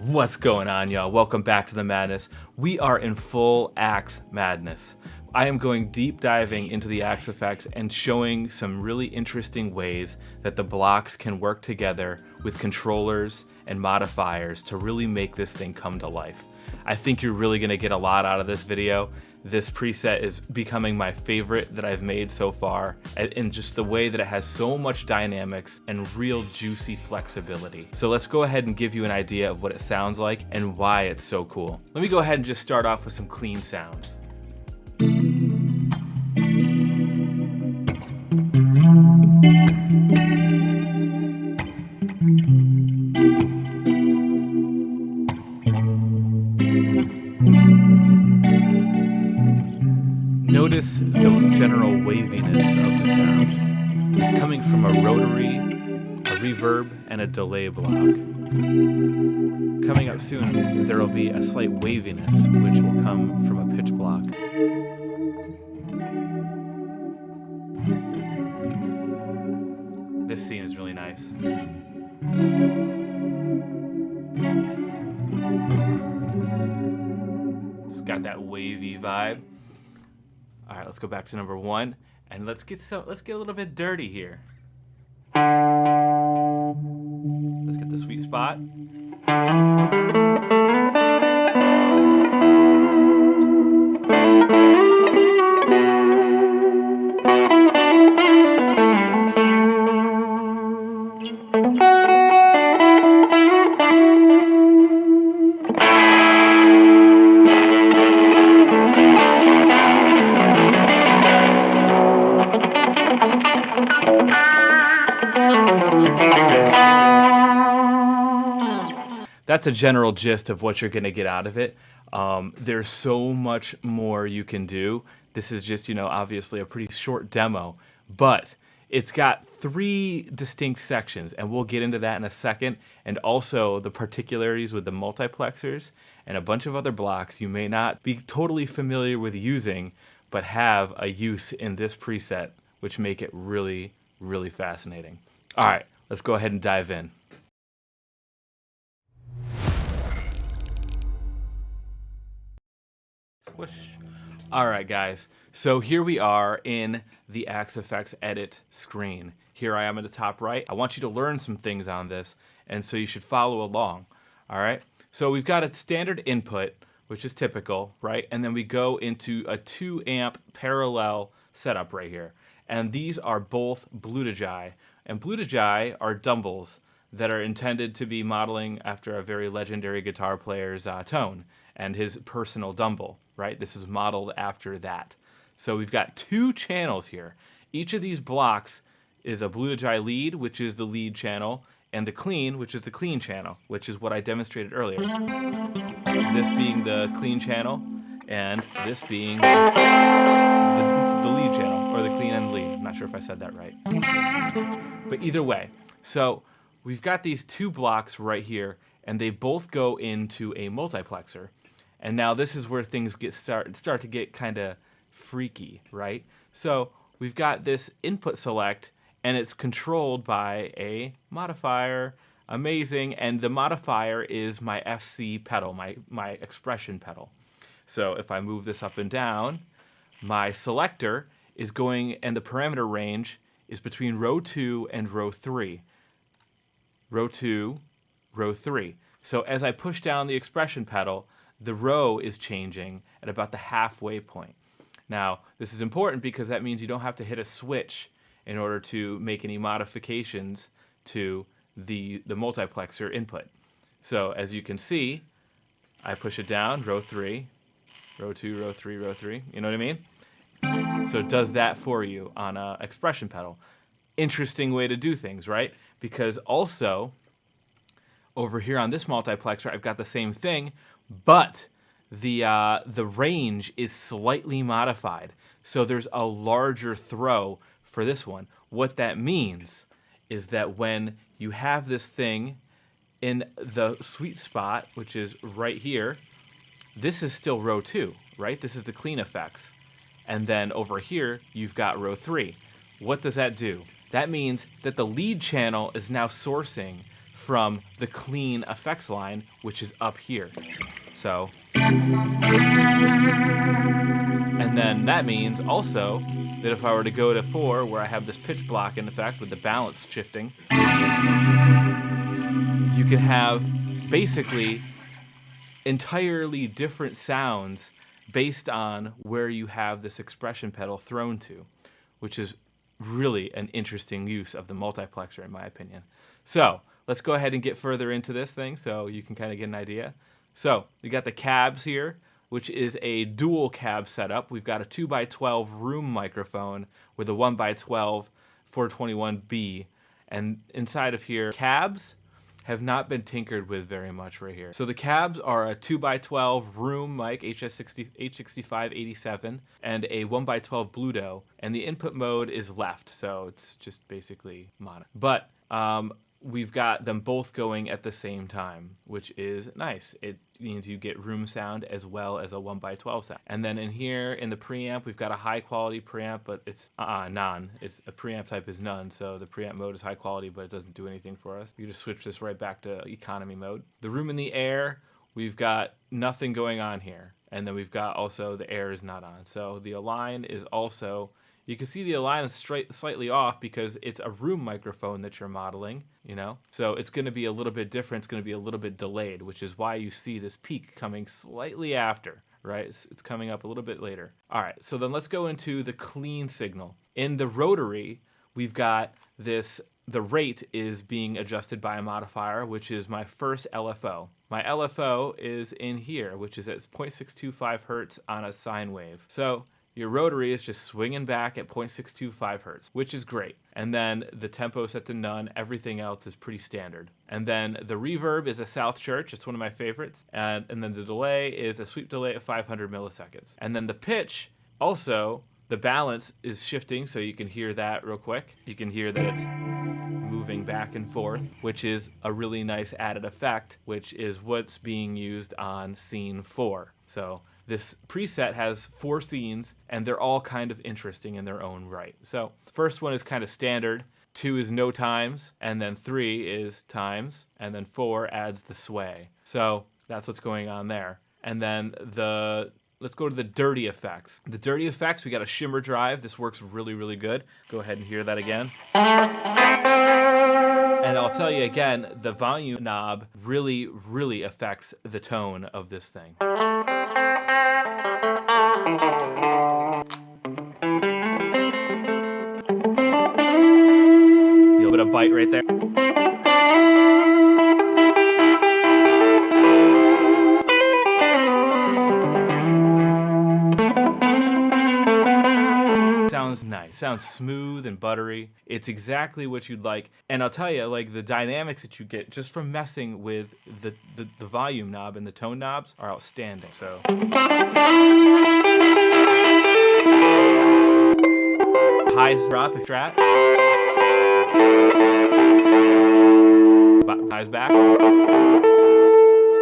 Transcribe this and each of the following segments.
What's going on, y'all? Welcome back to the madness. We are in full axe madness. I am going deep diving into the axe effects and showing some really interesting ways that the blocks can work together with controllers and modifiers to really make this thing come to life. I think you're really going to get a lot out of this video. This preset is becoming my favorite that I've made so far, in just the way that it has so much dynamics and real juicy flexibility. So let's go ahead and give you an idea of what it sounds like and why it's so cool. Let me go ahead and just start off with some clean sounds. Notice the general waviness of the sound. It's coming from a rotary, a reverb, and a delay block. Coming up soon, there will be a slight waviness, which will come from a pitch block. This scene is really nice. It's got that wavy vibe. All right, let's go back to number one, and let's get a little bit dirty here. Let's get the sweet spot. That's a general gist of what you're going to get out of it. There's so much more you can do. This is just, obviously a pretty short demo, but it's got 3 distinct sections, and we'll get into that in a second, and also the particularities with the multiplexers and a bunch of other blocks you may not be totally familiar with using, but have a use in this preset, which make it really, really fascinating. All right, let's go ahead and dive in. All right, guys, so here we are in the Axe Effects edit screen. Here I am in the top right. I want you to learn some things on this, and so you should follow along. All right, so we've got a standard input, which is typical, right? And then we go into a 2 amp parallel setup right here. And these are both Bludojai. And Bludojai are dumbles that are intended to be modeling after a very legendary guitar player's tone and his personal dumble, right? This is modeled after that. So we've got 2 channels here. Each of these blocks is a Bludojai lead, which is the lead channel, and the clean, which is the clean channel, which is what I demonstrated earlier. This being the clean channel, and this being the lead channel, or the clean and lead. I'm not sure if I said that right. But either way, so we've got these 2 blocks right here, and they both go into a multiplexer. And now this is where things start to get kind of freaky, right? So we've got this input select, and it's controlled by a modifier. Amazing. And the modifier is my FC pedal, my expression pedal. So if I move this up and down, my selector is going, and the parameter range is between row 2 and row 3. Row 2, row 3. So as I push down the expression pedal, the row is changing at about the halfway point. Now, this is important because that means you don't have to hit a switch in order to make any modifications to the multiplexer input. So as you can see, I push it down, row 3, row 2, row 3, row 3. You know what I mean? So it does that for you on an expression pedal. Interesting way to do things, right? Because also, over here on this multiplexer, I've got the same thing, but the range is slightly modified. So there's a larger throw for this one. What that means is that when you have this thing in the sweet spot, which is right here, this is still row 2, right? This is the clean effects. And then over here, you've got row 3. What does that do? That means that the lead channel is now sourcing from the clean effects line, which is up here. So, and then that means also that if I were to go to 4, where I have this pitch block in effect with the balance shifting, you can have basically entirely different sounds based on where you have this expression pedal thrown to, which is really an interesting use of the multiplexer, in my opinion. So let's go ahead and get further into this thing so you can kind of get an idea. So we got the cabs here, which is a dual cab setup. We've got a 2x12 room microphone with a 1x12 421B. And inside of here, cabs have not been tinkered with very much right here. So the cabs are a 2x12 room mic, H6587, and a 1x12 Bluto, and the input mode is left, so it's just basically mono. But we've got them both going at the same time, which is nice. It means you get room sound as well as a 1x12 sound. And then in here, in the preamp, we've got a high quality preamp, but it's none. It's a preamp type is none, so the preamp mode is high quality, but it doesn't do anything for us. You just switch this right back to economy mode. The room in the air, we've got nothing going on here. And then we've got also the air is not on. So the align is also, you can see the align is slightly off because it's a room microphone that you're modeling, you know? So it's going to be a little bit different. It's going to be a little bit delayed, which is why you see this peak coming slightly after, right? It's coming up a little bit later. All right, so then let's go into the clean signal. In the rotary, we've got this, the rate is being adjusted by a modifier, which is my first LFO. My LFO is in here, which is at 0.625 hertz on a sine wave. So your rotary is just swinging back at 0.625 hertz, which is great. And then the tempo set to none. Everything else is pretty standard. And then the reverb is a South Church. It's one of my favorites. And then the delay is a sweep delay of 500 milliseconds. And then the pitch, also, the balance is shifting, so you can hear that real quick. You can hear that it's moving back and forth, which is a really nice added effect, which is what's being used on scene 4. So this preset has 4 scenes, and they're all kind of interesting in their own right. So first one is kind of standard. 2 is no times, and then 3 is times, and then 4 adds the sway. So that's what's going on there. And then let's go to the dirty effects. The dirty effects, we got a shimmer drive. This works really, really good. Go ahead and hear that again. And I'll tell you again, the volume knob really, really affects the tone of this thing. A little bit of bite right there. Sounds nice. Sounds smooth and buttery. It's exactly what you'd like. And I'll tell you, like, the dynamics that you get just from messing with the volume knob and the tone knobs are outstanding. So highs drop, strat. Highs back.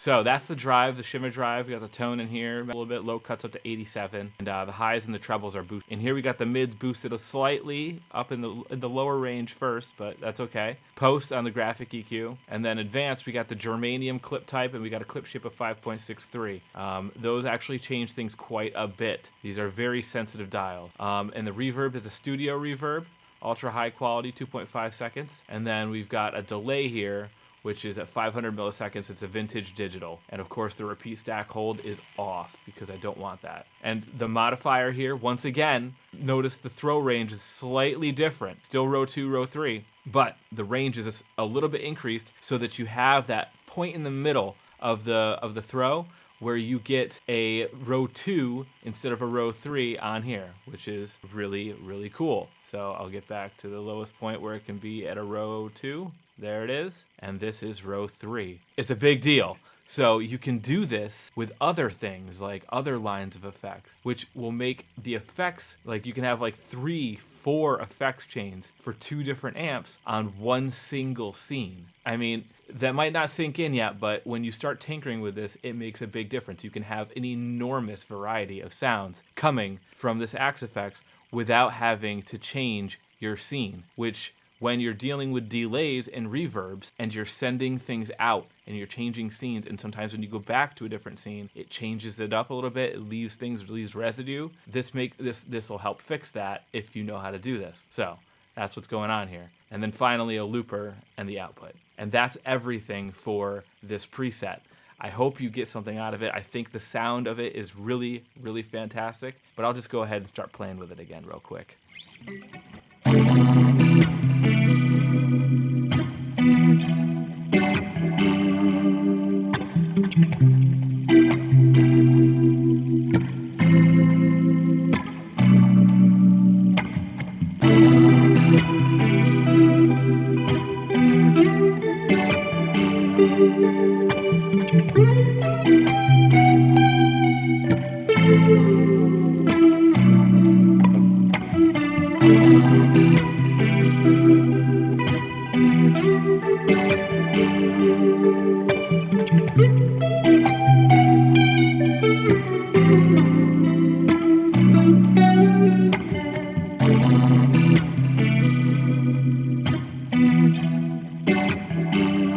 So that's the drive, the shimmer drive. We got the tone in here, a little bit low cuts up to 87, and the highs and the trebles are boosted. And here we got the mids boosted a slightly up in the lower range first, but that's okay. Post on the graphic EQ, and then advanced we got the germanium clip type, and we got a clip shape of 5.63. Those actually change things quite a bit. These are very sensitive dials. And the reverb is a studio reverb, ultra high quality, 2.5 seconds, and then we've got a delay here, which is at 500 milliseconds. It's a vintage digital. And of course, the repeat stack hold is off because I don't want that. And the modifier here, once again, notice the throw range is slightly different. Still row 2, row 3, but the range is a little bit increased so that you have that point in the middle of the throw where you get a row 2 instead of a row 3 on here, which is really, really cool. So I'll get back to the lowest point where it can be at a row 2. There it is. And this is row 3. It's a big deal. So you can do this with other things, like other lines of effects, which will make the effects, like you can have like 3, 4 effects chains for 2 different amps on one single scene. I mean, that might not sink in yet, but when you start tinkering with this, it makes a big difference. You can have an enormous variety of sounds coming from this Axe Effects without having to change your scene, which when you're dealing with delays and reverbs and you're sending things out and you're changing scenes, and sometimes when you go back to a different scene, it changes it up a little bit, it leaves residue. This will help fix that if you know how to do this. So that's what's going on here. And then finally a looper and the output. And that's everything for this preset. I hope you get something out of it. I think the sound of it is really, really fantastic, but I'll just go ahead and start playing with it again real quick.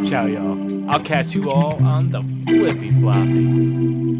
Ciao, y'all. I'll catch you all on the flippy floppy.